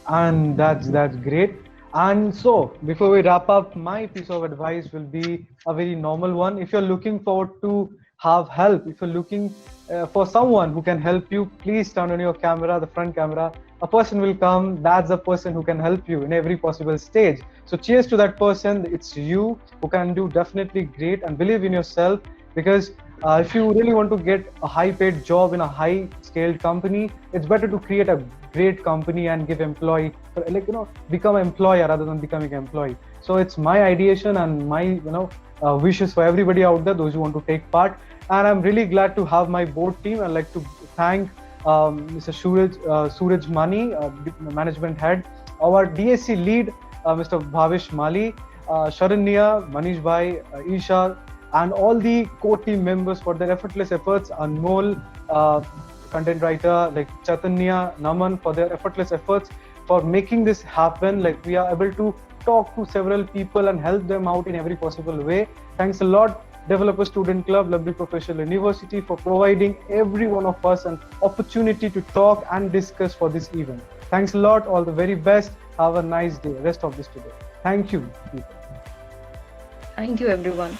And that's great. And so before we wrap up, my piece of advice will be a very normal one. If you're looking forward to have help, if you're looking for someone who can help you, please turn on your camera, the front camera. A person will come. That's the person who can help you in every possible stage. So cheers to that person. It's you who can do definitely great, and believe in yourself, because if you really want to get a high paid job in a high scaled company, it's better to create a great company and give become an employer rather than becoming an employee. So it's my ideation and my wishes for everybody out there, those who want to take part. And I'm really glad to have my board team. I'd like to thank Mr. Suraj Mani, management head, our DSC lead, Mr. Bhavish Mali, Sharanya, Manish Bhai, Isha, and all the core team members for their effortless efforts. Anmol, content writer like Chaitanya, Naman, for their effortless efforts for making this happen. Like, we are able to talk to several people and help them out in every possible way. Thanks a lot, Developer Student Club, Lovely Professional University, for providing every one of us an opportunity to talk and discuss for this event. Thanks a lot. All the very best. Have a nice day, rest of this today. Thank you, people. Thank you, everyone.